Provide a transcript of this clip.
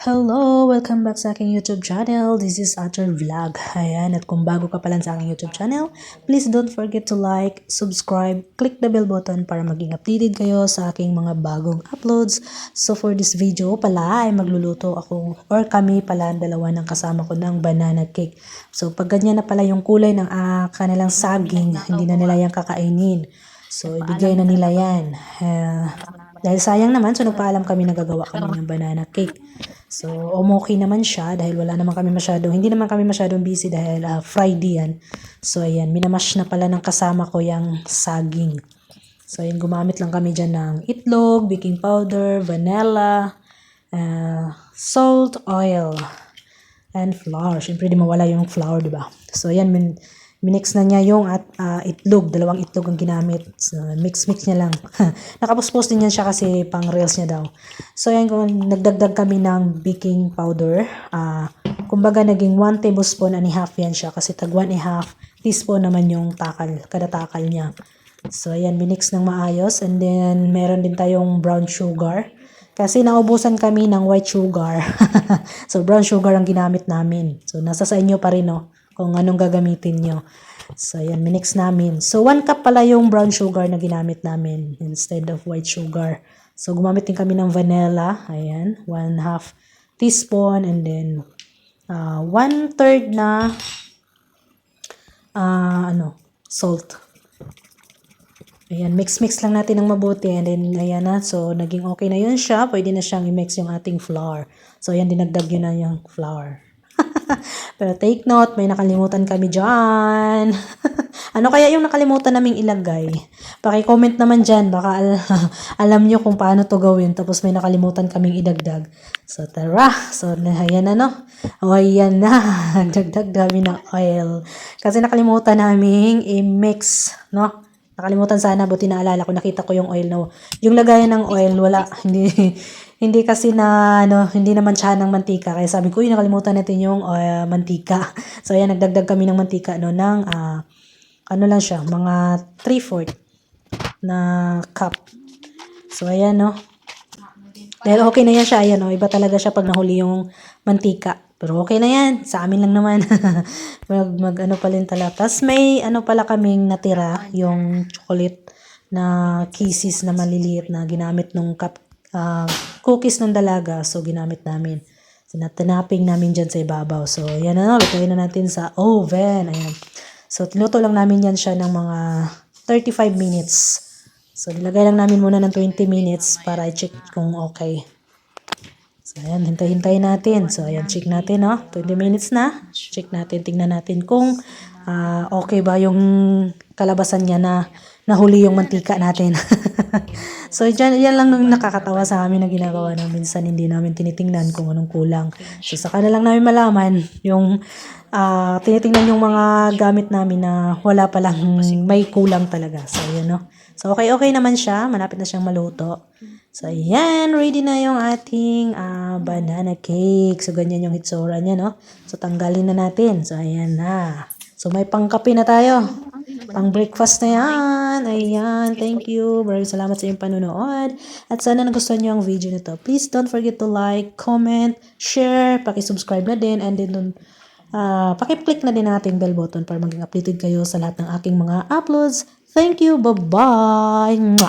Hello! Welcome back sa aking YouTube channel. This is Arthur Vlog. Ayan, at kung bago ka pa lang sa aking YouTube channel, please don't forget to like, subscribe, click the bell button para maging updated kayo sa aking mga bagong uploads. So for this video pala ay magluluto ako or kami pala dalawa ng kasama ko ng banana cake. So pag ganyan na pala yung kulay ng kanilang saging, hindi na nila yan kakainin. So ibigay na nila yan. Dahil sayang naman, so nagpaalam kami na gagawa kami ng banana cake. So, okay naman siya dahil hindi naman kami masyadong busy dahil Friday yan. So, ayan, minamash na pala ng kasama ko yung saging. So, ayan, gumamit lang kami dyan ng itlog, baking powder, vanilla, salt, oil, and flour. Siyempre, di mawala yung flour, di ba? So, ayan, minix na niya yung itlog. Dalawang itlog ang ginamit. So, mix niya lang. Nakapost din yan siya kasi pang reels niya daw. So, ayan, nagdagdag kami ng baking powder. Kumbaga, naging 1 tablespoon and a half yan siya kasi tag 1 and a half teaspoon naman yung kada takal niya. So, ayan, minix ng maayos. And then, meron din tayong brown sugar. Kasi naubusan kami ng white sugar. So, brown sugar ang ginamit namin. So, nasa sa inyo pa rin, no? Kung anong gagamitin nyo. So, ayan, minix namin. So, 1 cup pala yung brown sugar na ginamit namin instead of white sugar. So, gumamit din kami ng vanilla. Ayan, 1/2 teaspoon and then 1/3 na salt. Ayan, mix lang natin ng mabuti and then, ayan na. So, naging okay na yun siya. Pwede na siyang i-mix yung ating flour. So, ayan, dinagdag yun na yung flour. Pero take note, may nakalimutan kami dyan. Ano kaya yung nakalimutan naming ilagay? Paki-comment naman dyan. Baka alam nyo kung paano to gawin. Tapos may nakalimutan kaming idagdag. So tara. So ayan na, no? O ayan na. Dagdag kami ng oil. Kasi nakalimutan naming i-mix, no? Nakalimutan sana, buti naalala ko, nakita ko yung oil, no? Yung lagayan ng oil, wala, hindi kasi hindi naman siya ng mantika. Kaya sabi ko, nakalimutan natin yung mantika. So, ayan, nagdagdag kami ng mantika, no, ng, lang siya, mga 3/4 na cup. So, ayan, no. Dahil okay na yan siya, ayan, no. Iba talaga siya pag nahuli yung mantika. Pero okay na yan. Sa amin lang naman. pa rin talaga. Tapos may pala kaming natira, yung chocolate na kisses na maliliit na ginamit nung cookies ng dalaga. So, ginamit namin. So, tinaping namin dyan sa ibabaw. So, yan na. Lutuin na natin sa oven. Ayan. So, tinuto lang namin yan siya ng mga 35 minutes. So, nilagay lang namin muna ng 20 minutes para i-check kung okay. So, ayan, hintay natin. So, ayan, check natin, no? 20 minutes na. Check natin, tingnan natin kung okay ba yung kalabasan niya na nahuli yung mantika natin. So, yan lang nung nakakatawa sa amin na ginagawa namin. Minsan hindi namin tinitingnan kung anong kulang. So, saka na lang namin malaman yung tinitingnan yung mga gamit namin na wala palang may kulang talaga. So, yun, no? So, okay naman siya. Malapit na siyang maluto. So, ayan. Ready na yung ating banana cake. So, ganyan yung hitsura niya, no? So, tanggalin na natin. So, ayan na. So, may pangkape na tayo. Pang breakfast na yan. Ayan. Thank you. Maraming salamat sa iyong panunood. At sana nagustuhan niyo ang video nito. Please don't forget to like, comment, share, paki-subscribe na din. And then, paki-click na din natin bell button para maging updated kayo sa lahat ng aking mga uploads. Thank you. Bye-bye.